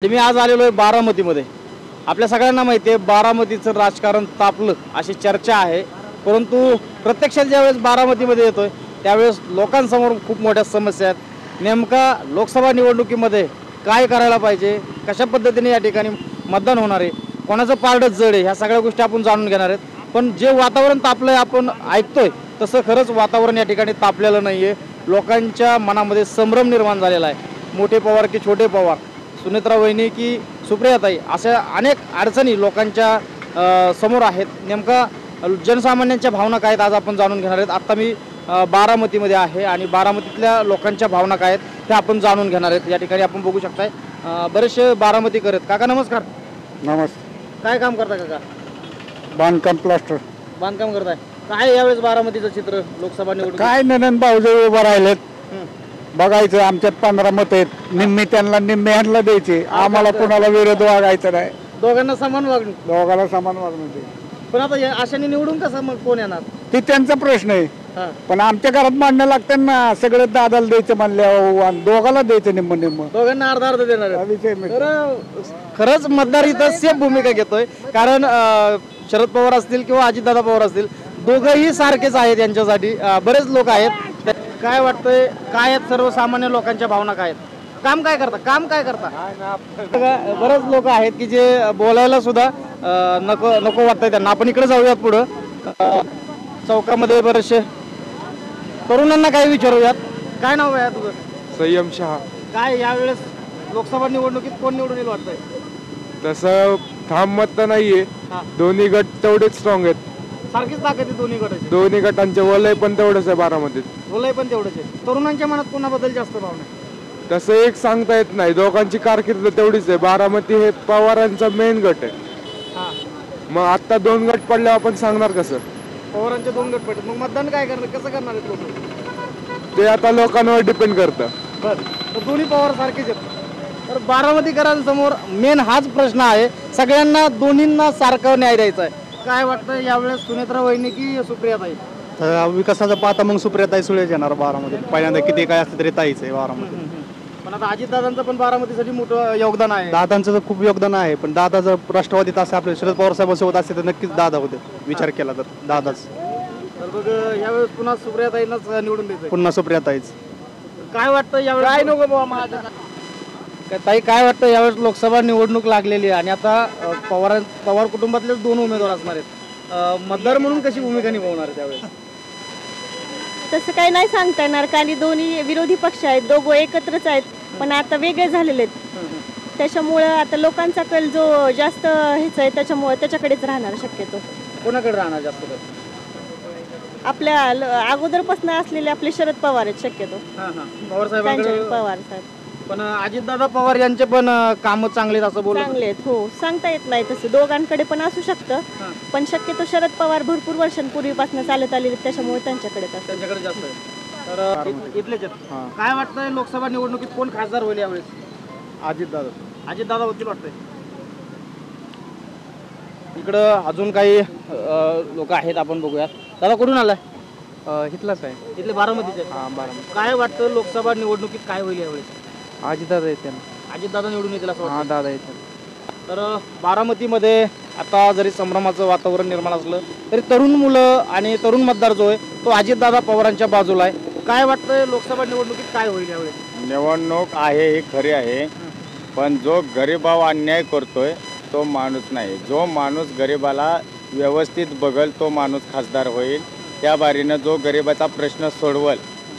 मी आज आलेलो आहे बारामतीमध्ये। आपल्या सगळ्यांना माहिती आहे बारामतीचं राजकारण तापलं अशी चर्चा आहे, परंतु प्रत्यक्षात ज्यावेळेस बारामतीमध्ये येतोय त्यावेळेस लोकांसमोर खूप मोठ्या समस्या आहेत। नेमका लोकसभा निवडणुकीमध्ये काय करायला पाहिजे, कशा पद्धतीने या ठिकाणी मतदान होणार आहे, कोणाचं पारडं जड आहे, ह्या सगळ्या गोष्टी आपण जाणून घेणार आहेत। पण जे वातावरण तापलंय आपण ऐकतोय तसं खरंच वातावरण या ठिकाणी तापलेलं नाही आहे। लोकांच्या मनामध्ये संभ्रम निर्माण झालेला आहे। मोठे पवार की छोटे पवार, सुनेत्रा वहिनी की सुप्रियाताई, अशा अनेक अडचणी लोकांच्या समोर आहेत। नेमका जनसामान्यांच्या भावना काय आहेत आज आपण जाणून घेणार आहेत। आता मी बारामतीमध्ये आहे आणि बारामतीतल्या लोकांच्या भावना काय आहेत ते आपण जाणून घेणार आहेत। या ठिकाणी आपण बघू शकताय बरेचसे बारामतीकर आहेत। काका नमस्कार। नमस्कार। काय काम करता काका? बांधकाम प्लास्टर। बांधकाम करताय। काय यावेळेस बारामतीचं चित्र लोकसभा निवडणूक? काय ननन भाऊजे उभं राहिलेत, बघायचं। आमच्यात 15 मत आहेत, निम्मी त्यांना निम्मी ह्यांना द्यायचे, आम्हाला कोणाला विरोध वागायचं नाही। दोघांना समान वागणूक, दोघांना समान वागणूक दे। पण आता अशाने निवडून कसं मग कोण येणार ते त्यांचा प्रश्न आहे, पण आमच्या घरात मांडणं लागतं ना। सगळं दादाला द्यायचं म्हणल्यावर दोघांना द्यायचं निम्म निम्म, दोघांना अर्धा अर्ध देणार आहे। विषय खरंच मतदार इथं सेम भूमिका घेतोय, कारण शरद पवार असतील किंवा अजितदादा पवार असतील दोघंही सारखेच आहेत यांच्यासाठी। बरेच लोक आहेत। काय वाटतंय, काय आहेत सर्वसामान्य लोकांच्या भावना काय आहेत? काम काय करता? बरेच लोक आहेत की जे बोलायला सुद्धा नको नको वाटतंय त्यांना। आपण इकडे जाऊयात पुढं चौकामध्ये बरेचसे तरुणांना काय विचारूयात। काय नाव आहे तुझं? संयम शहा। काय यावेळेस लोकसभा निवडणुकीत कोण निवडून येईल वाटतंय? तसं ठाम मत तर नाहीये, दोन्ही गट तेवढेच स्ट्रॉंग आहेत। सारखीच ताकद आहे दोन्ही गटाची। दोन्ही गटांचे वलय पण तेवढंच आहे बारामतीत, वलय पण तेवढंच आहे। तरुणांच्या मनात कोणाबद्दल जास्त भावना आहे? तसं एक सांगता येत नाही, दोघांची कारकीर्द तेवढीच आहे। बारामती हे पवारांचा मेन गट आहे, मग आता 2 गट पडल्यावर आपण सांगणार कसं? पवारांचे 2 गट पडले, मग मतदान काय करणार, कसं करणार आहेत लोक? ते आता लोकांवर डिपेंड करतं। बरं, तर दोन्ही पवार सारखेच आहेत। तर बारामतीकरांसमोर मेन हाच प्रश्न आहे, सगळ्यांना दोन्हींना सारखं न्याय द्यायचा आहे। काय वाटतं यावेळेस सुनेत्रा वहिनी की सुप्रियाताई? विकासाचं पाहता मग सुप्रियाताई सुळेच येणार बारामती। पहिल्यांदा किती काय असतं तरी ताईच आहे बारामती। पण आता अजितदादांचं पण बारामतीसाठी मोठं योगदान आहे। दादांचं तर खूप योगदान आहे, पण दादा जर राष्ट्रवादीत असे आपले शरद पवार साहेबांसोबत असते तर नक्कीच दादा होते, विचार केला तर दादाच। तर बघ यावेळेस पुन्हा सुप्रियाताईंनाच निवडून द्यायचं, पुन्हा सुप्रियाताईच। काय वाटतं यावेळेस? काय नको बाबा ताई, काय वाटतं यावेळेस लोकसभा निवडणूक लागलेली आहे आणि आता पवार कुटुंबातलेच 2 उमेदवार असणार आहेत, मतदार म्हणून कशी भूमिका निभावणार आहे त्यावेळेस? तसं काही नाही सांगता येणार, कारण दोन्ही विरोधी पक्ष आहेत, दोघं एकत्रच आहेत, पण आता वेगळे झालेले आहेत। त्याच्यामुळं आता लोकांचा कल जो जास्त हेच आहे त्याच्यामुळे त्याच्याकडेच राहणार शक्यतो। कोणाकडे राहणार जास्त कल? आपल्या अगोदरपासून असलेले आपले शरद पवार आहेत शक्यतो। पवार साहेबांकडे पवार साहेब, पण अजितदादा पवार यांचे पण काम चांगले असं बोलले? चांगले आहेत, हो, सांगता येत नाही तसं, दोघांकडे पण असू शकतं, पण शक्यतो शरद पवार भरपूर वर्षांपूर्वीपासून चालत आलेले त्याच्यामुळे त्यांच्याकडे जास्त आहे। तर इथलेच आहेत। काय वाटतंय लोकसभा निवडणुकीत कोण खासदार होईल यावेळेस? अजितदादा होतील वाटतंय। इकडं अजून काही लोक आहेत, आपण बघूयात। दादा कुठून आलाय? इथलाच आहे, इथले बारामतीचे? बारामती। काय वाटतं लोकसभा निवडणुकीत काय होईल यावेळेस? अजितदादा येते ना। अजितदादा निवडून येतील असं वाटतं? दादा येते। तर बारामतीमध्ये आता जरी संभ्रमाचं वातावरण निर्माण असलं तरी तरुण मुलं आणि तरुण मतदार जो आहे तो अजितदादा पवारांच्या बाजूला आहे। काय वाटतंय लोकसभा निवडणुकीत काय होईल यावेळेस? निवडणूक आहे ही खरी आहे, पण जो गरिबावर अन्याय करतोय तो माणूस नाही। जो माणूस गरिबाला व्यवस्थित बघल तो माणूस खासदार होईल। त्या बारीनं जो गरिबाचा प्रश्न सोडवल,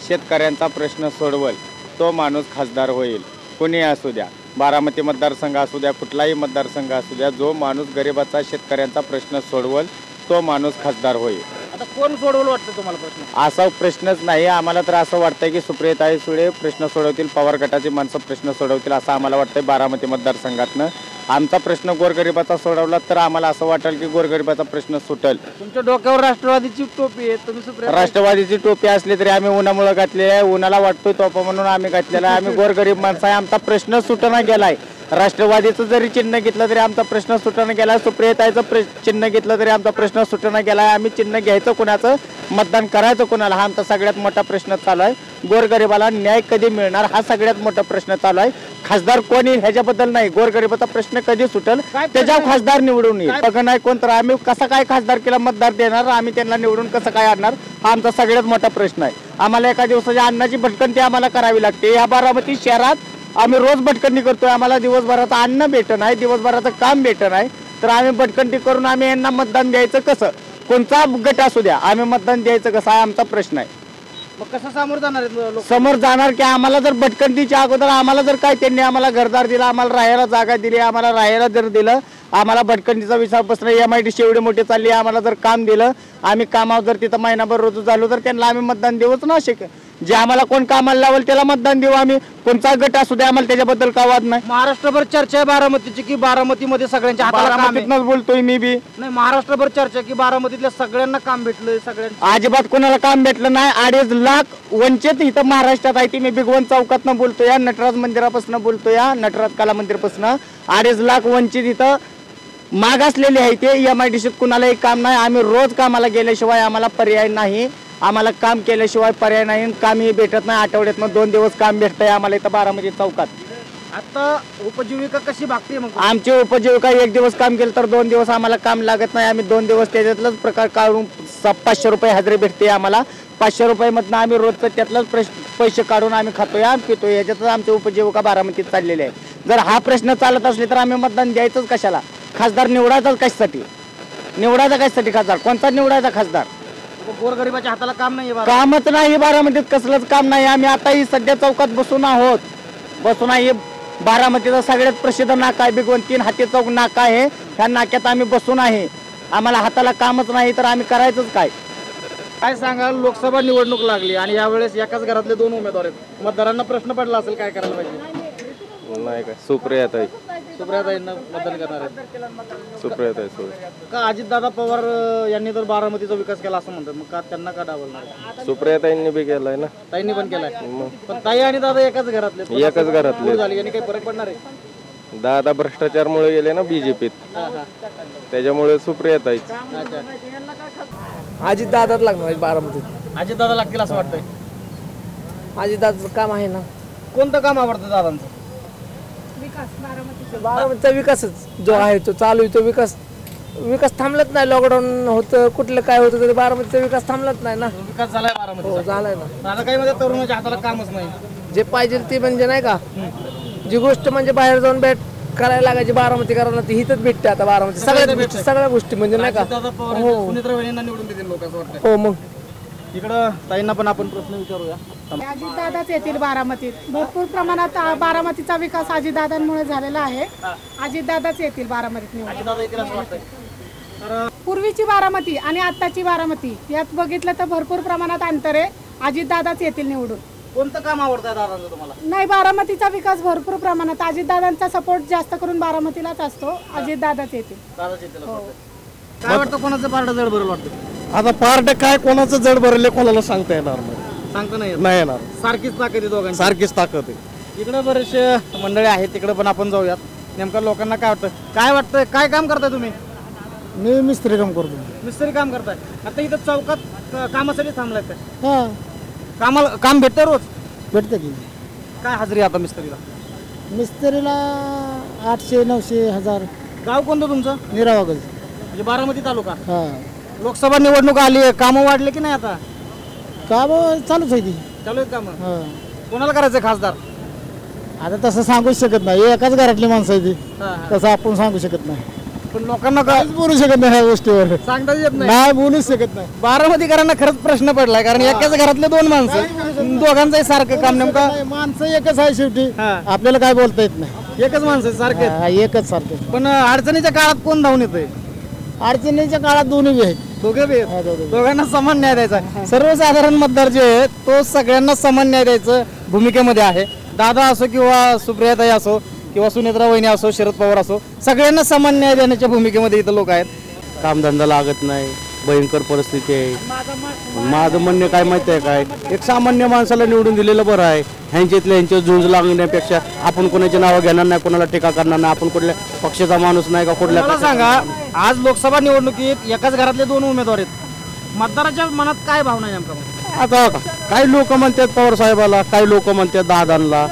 शेतकऱ्यांचा प्रश्न सोडवल तो माणूस खासदार होईल। कुणी असू द्या, बारामती मतदारसंघ असू द्या, कुठलाही मतदारसंघ असू द्या, जो माणूस गरिबाचा शेतकऱ्यांचा प्रश्न सोडवल तो माणूस खासदार होईल। आता कोण सोडवलं वाटतं तुम्हाला प्रश्न? असा प्रश्नच नाही, आम्हाला तर असं वाटतंय की सुप्रियाताई सुळे प्रश्न सोडवतील, पवार गटाची माणसं प्रश्न सोडवतील असं आम्हाला वाटतंय। बारामती मतदारसंघातनं आमचा प्रश्न गोरगरिबाचा सोडवला तर आम्हाला असं वाटेल की गोरगरिबाचा प्रश्न सुटेल। तुमच्या डोक्यावर राष्ट्रवादीची टोपी आहे, तुम्ही राष्ट्रवादीची टोपी असली तरी आम्ही उन्हामुळे घातलेली आहे, उन्हाला वाटतोय तोपा म्हणून आम्ही घातलेला आहे। आम्ही गोरगरीब माणसं आहे, आमचा प्रश्न सुटना गेलाय। राष्ट्रवादीचं जरी चिन्ह घेतलं तरी आमचा प्रश्न सुटणं गेला, सुप्रियताईचं चिन्ह घेतलं तरी आमचा प्रश्न सुटणं गेला. आम्ही चिन्ह घ्यायचं कोणाचं, मतदान करायचं कोणाला, हा आमचा सगळ्यात मोठा प्रश्न चालू आहे. गोरगरिबाला न्याय कधी मिळणार हा सगळ्यात मोठा प्रश्न चालू आहे. खासदार कोणी ह्याच्याबद्दल नाही, गोरगरिबाचा प्रश्न कधी सुटेल त्याच्यावर खासदार निवडून येईल. बघा नाही कोण तर आम्ही कसा काय खासदारकीला मतदार देणार, आम्ही त्यांना निवडून कसं काय आणणार हा आमचा सगळ्यात मोठा प्रश्न आहे. आम्हाला एका दिवसाच्या अन्नाची भटकंती आम्हाला करावी लागते. या बारामती शहरात आम्ही रोज भटकंती करतोय, आम्हाला दिवसभराचं अन्न भेटत नाही, दिवसभराचं काम भेटत नाही, तर आम्ही भटकंती करून आम्ही यांना मतदान द्यायचं कसं? कोणता गट असू द्या, आम्ही मतदान द्यायचं कसं हा आमचा प्रश्न आहे. मग कसं समोर जाणार आहेत लोक? समोर जाणार की आम्हाला जर भटकंतीच्या अगोदर आम्हाला जर काय त्यांनी आम्हाला घरदार दिला, आम्हाला राहायला जागा दिली, आम्हाला राहायला जर दिलं, आम्हाला भटकंतीचा विचारपासून MIDC एवढी मोठी चालली, आम्हाला जर काम दिलं, आम्ही कामावर जर तिथं महिनाभर रोज झालो तर त्यांना आम्ही मतदान देऊच ना शक्य. जे आम्हाला कोण कामाला लावल त्याला मतदान देऊ आम्ही, कोणता गट असू द्या, आम्हाला त्याच्याबद्दल काय वाद नाही. महाराष्ट्रभर चर्चा आहे बारामतीची की बारामतीमध्ये सगळ्यांच्या हाताला काम आहे. बारामतीतनंच बोलतोय मी बी. नाही, महाराष्ट्रभर चर्चा की बारामतीतल्या सगळ्यांना काम भेटलंय, सगळ्यांना. अजिबात कोणाला काम भेटलं नाही. 2.5 लाख वंचित इथं महाराष्ट्रात आहे. ती मी भिगवण चौकातनं बोलतोय, नटराज मंदिरापासून बोलतोय, नटराज कला मंदिरापासून 2.5 लाख वंचित इथं मागासलेले आहे. ते MIDCत कुणालाही काम नाही. आम्ही रोज कामाला गेल्याशिवाय आम्हाला पर्याय नाही, आम्हाला काम केल्याशिवाय पर्याय नाही, कामही भेटत नाही. आठवड्यातनं 2 दिवस काम भेटतंय आम्हाला इथं बारामती चौकात. आता उपजीविका कशी भागते मग? आमची उपजीविका 1 दिवस काम केलं तर 2 दिवस आम्हाला काम लागत नाही. आम्ही 2 दिवस त्याच्यातलाच प्रकार काढून 500 रुपये हजेरी भेटते आम्हाला. 500 रुपयामधनं आम्ही रोजचं त्यातलाच पैसे काढून आम्ही खातोय आणि पितोय. याच्यातच आमची उपजीविका बारामतीत चाललेली आहे. जर हा प्रश्न चालत असले तर आम्ही मतदान द्यायचंच कशाला? खासदार निवडायचाच कशासाठी? निवडायचा कशासाठी खासदार? कोणता निवडायचा खासदार? गोरगरिबाच्या हाताला काम नाही. कामच नाही बारामतीत, कसलंच काम नाही. आम्ही आताही सध्या चौकात बसून आहोत, बसून आहे. बारामतीचा सगळ्यात प्रसिद्ध नाका आहे भिगवण, 3 हाती चौक नाका आहे. ह्या नाक्यात आम्ही बसून आहे. आम्हाला हाताला कामच नाही तर आम्ही करायचंच काय? काय सांगाल, लोकसभा निवडणूक लागली आणि यावेळेस एकाच घरातले 2 उमेदवार आहेत. मतदारांना प्रश्न पडला असेल काय करायला पाहिजे? नाही काय, सुप्रियाताई सुप्रियाताईंना मतदान करणार आहेत. सुप्रियाताई का अजितदादा पवार यांनी तर बारामतीचा विकास केला असं म्हणतात, मग का त्यांना का डावलणार? सुप्रियाताईंनी बी केलाय ना. ताईंनी पण केलाय, पण ताई आणि दादा एकाच घरातले, एकाच घरातले झाली यांनी काही फरक पडणार आहे? दादा भ्रष्टाचारमुळे गेले ना BJPत, त्याच्यामुळे सुप्रियाताई. अजितदादाच लागणार बारामतीत. अजितदादा लागतील असं वाटतंय? अजितदादाचं काम आहे ना. कोणतं काम आवडतं दादांचं? बारामतीचा विकासच जो आहे तो चालू आहे. तो विकास थांबलत नाही. लॉकडाऊन होतं, कुठलं काय होतं, तर बारामतीचा विकास थांबलत नाही ना. विकास झालाय बारामती? हो झालाय ना. दादा काही मध्ये तरुणाच्या हाताला कामच नाही. जे पाहिजे ते म्हणजे नाही का, जी गोष्ट म्हणजे बाहेर जाऊन भेट करायला लागायची बारामतीकरांना ती हिथच भेटते आता. बारामती सगळ्या गोष्टी म्हणजे नाही का. सुनेत्रा वहिनींना निवडून देतील लोक असं वाटतं. हो मग इकडं ताईंना पण आपण प्रश्न विचारूया. अजितदादाच येतील बारामतीत. भरपूर प्रमाणात बारामतीचा विकास अजितदादांमुळे झालेला आहे. अजितदादाच येतील बारामतीत निवडून. अजितदादा येतील असं वाटतंय? पूर्वीची बारामती आणि आत्ताची बारामती यात बघितलं तर भरपूर प्रमाणात अंतर आहे. अजितदादाच येतील निवडून. कोणतं काम आवडतंय दादांचं तुम्हाला? नाही, बारामतीचा विकास भरपूर प्रमाणात अजितदादांचा सपोर्ट जास्त करून बारामतीलाच असतो. अजितदादाच येतील. दादाच येतील असं वाटतंय. काय वाटतं, कोणाचं पारडं जड भरलं वाटतं? आता पार्ट काय कोणाचं जड भरले कोणाला सांगता येणार नाही. सांगता नाही येत. नाही येणार, सारखीच ताकद आहे दोघांची. सारखीच ताकद आहे. इकडे बरेचसे मंडळी आहेत, तिकडे पण आपण जाऊयात. नेमका लोकांना काय वाटतं, काय वाटतंय, काय काम करताय तुम्ही? मी मिस्त्री काम करतो. मिस्त्री काम करताय. आता इथं चौकात कामासाठी थांबलाय काय? हा, कामाला काम भेटतं रोज? भेटते की. काय हजरी आता मिस्त्रीला? मिस्त्रीला 800, 900, 1000. गाव कोणतं तुमचं? निरावागज. म्हणजे बारामती तालुका. हा, लोकसभा निवडणूक आली आहे, कामं वाढले की नाही आता? काम चालूच आहे ती. चालू आहेत कामं. हा, कोणाला करायचं खासदार? आता तसं सांगूच शकत नाही. एकाच घरातली माणसं आहे ती, हा, हा. तसं आपण सांगू शकत नाही. पण लोकांना काय काहीच बोलू शकत नाही ह्या गोष्टीवर. सांगता येत नाही. नाही, बोलूच शकत नाही. बारामतीकरांना खरंच प्रश्न पडलाय, कारण एकाच घरातले 2 माणसं, दोघांचंही सारखं काम. नेमका नाही, माणसं एकच आहे शेवटी. हा. आपल्याला काय बोलता येत नाही. एकच माणसं सारखे. हा, एकच सारखं. पण अडचणीच्या काळात कोण धावून येतंय? अडचणीच्या काळात दोन्ही बी आहेत. दोघे बी आहेत. हा, दोघे. दोघांना समान न्याय द्यायचा. सर्वसाधारण मतदार जे आहे तो सगळ्यांना समान न्याय द्यायचं भूमिकेमध्ये आहे. दादा असो किंवा सुप्रियाताई असो किंवा सुनेत्रा वहिनी असो, शरद पवार असो, सगळ्यांना समान न्याय देण्याच्या भूमिकेमध्ये इथं लोक आहेत. कामधंदा लागत नाही, भयंकर परिस्थिती आहे. माझं म्हणणं काय माहिती आहे काय, एक सामान्य माणसाला निवडून दिलेलं बरं आहे. ह्यांच्यातल्या झुंज लागण्यापेक्षा आपण कोणाची नावं घेणार नाही, कोणाला टीका करणार नाही. आपण कुठल्या पक्षाचा माणूस नाही का कुठल्या. मला सांगा, आज लोकसभा निवडणुकीत एकाच घरातले 2 उमेदवार आहेत, मतदाराच्या मनात काय भावना आहे नेमका? आता काही लोक म्हणतात पवार साहेबाला, काही लोक म्हणतात दादांना,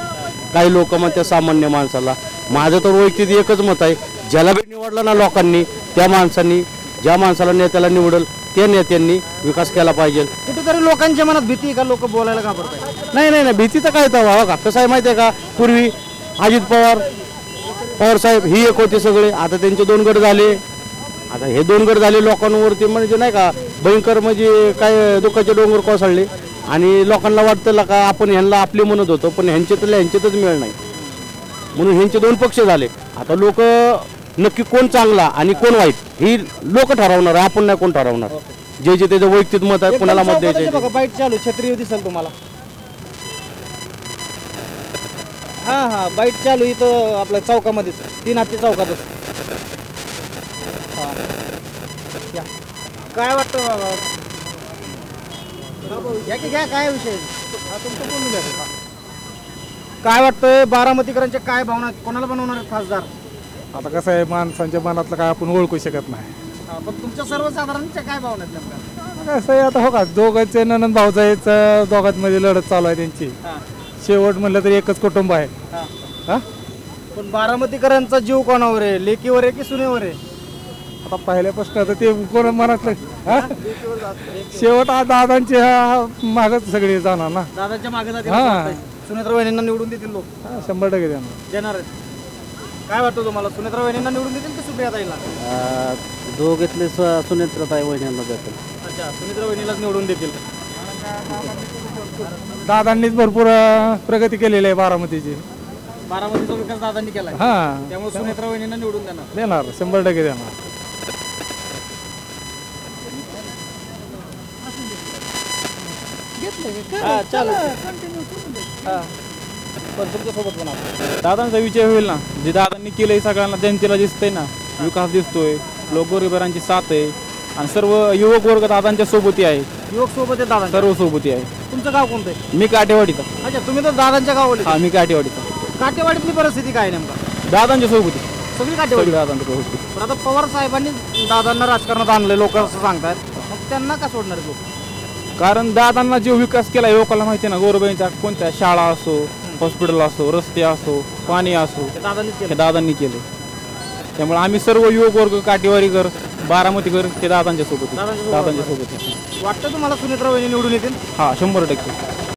काही लोक म्हणतात सामान्य माणसाला. माझं तर वैयक्तिक एकच मत आहे, ज्याला बी निवडलं ना लोकांनी, त्या माणसांनी, ज्या माणसाला नेत्याला निवडल त्या नेत्यांनी विकास केला पाहिजे. कुठेतरी लोकांच्या मनात भीती आहे का, लोक बोलायला घाबरतात? नाही भीतीचं काय तर व्हावं का. कसं आहे माहिती आहे का, पूर्वी अजित पवार साहेब ही एक होते सगळे, आता त्यांचे 2 गट झाले. आता हे 2 गट झाले लोकांवरती, म्हणजे नाही का भयंकर, म्हणजे काय दुःखाचे डोंगर कोसळले. आणि लोकांना वाटतं का आपण ह्यांना आपले म्हणत होतो, पण ह्यांच्यातच मिळ नाही, म्हणून ह्यांचे 2 पक्ष झाले. आता लोक नक्की कोण चांगला आणि कोण वाईट ही लोक ठरवणार, आपण नाही कोण ठरवणार. जे त्याचं वैयक्तिक मत आहे, कोणाला मत द्यायचं. बघा बाईट चालू, छत्री दिसेल तुम्हाला. हा बाईट चालू इथं आपल्या चौकामध्येच, 3 हत्ती चौकातच. काय वाटतं बाबा, घ्या काय विषय, काय वाटतंय बारामतीकरांच्या काय भावना, कोणाला बनवणार खासदार? आता कसं आहे, माणसांच्या मनातलं काय आपण ओळखू शकत नाही. पण तुमच्या सर्वसाधारणच्या काय भावना आहेत नेमका? कसं आहे आता, हो का, दोघांचे ननंद भाऊजाईचं दोघांमध्ये लढत चालू आहे त्यांची. शेवट म्हणलं तरी एकच कुटुंब आहे. हा, पण बारामतीकरांचा जीव कोणावर आहे, लेकीवर आहे की सुनेवर आहे? आता पहिल्यापासून आता ते कोण मनातलं, हा, शेवट दादांचे मागच सगळे जाणार ना. दादाच्या मागे जातील. हा. सुनेत्रा वहिनींना निवडून देतील लोक? 100% देणार आहेत. काय वाटतं तुम्हाला, सुनेत्रा वहिनींना निवडून देतील की सुप्रियाताईला? दोघेतले सुनेत्रताई वहिन्यांना देतील. अच्छा, सुनेत्रा वहिनीलाच निवडून देतील. दादांनीच भरपूर प्रगती केलेली आहे बारामतीची. बारामतीचा विकास दादांनी केला, त्यामुळे सुनेत्रा वहिनींना निवडून देणार 100% देणार. दादांचा विजय होईल ना, जे दादांनी केलंय सगळ्यांना जनतेला दिसतंय ना, विकास दिसतोय, गोरगरिबांची साथ आहे आणि सर्व युवक वर्ग दादांच्या सोबती आहे. युवक सोबत आहे दादा, सर्व सोबती आहे. तुमचं गाव कोणतं आहे? मी काटेवाडीचा. अच्छा, तुम्ही तर दादांच्या गावाला? हा, मी काटेवाडीचा. काटेवाडीतली परिस्थिती काय नेमका? दादांच्या सोबती सगळी काटेवाडी दादांच्या सोबती. पण आता पवार साहेबांनी दादांना राजकारणात आणले, लोक असं सांगतात, मग त्यांना का सोडणार लोक? कारण दादांना जो विकास केला लोकांना माहिती आहे ना, गोरबाईंचा कोणत्या शाळा असो, हॉस्पिटल असो, रस्ते असो, पाणी असो, हे दादांनी केले. त्यामुळे आम्ही सर्व युवक वर्ग, काटेवारीकर, बारामतीकर हे दादांच्या सोबत. वाटतं तुम्हाला सुनेत्रा वहिनी निवडून येतील? हा, 100%.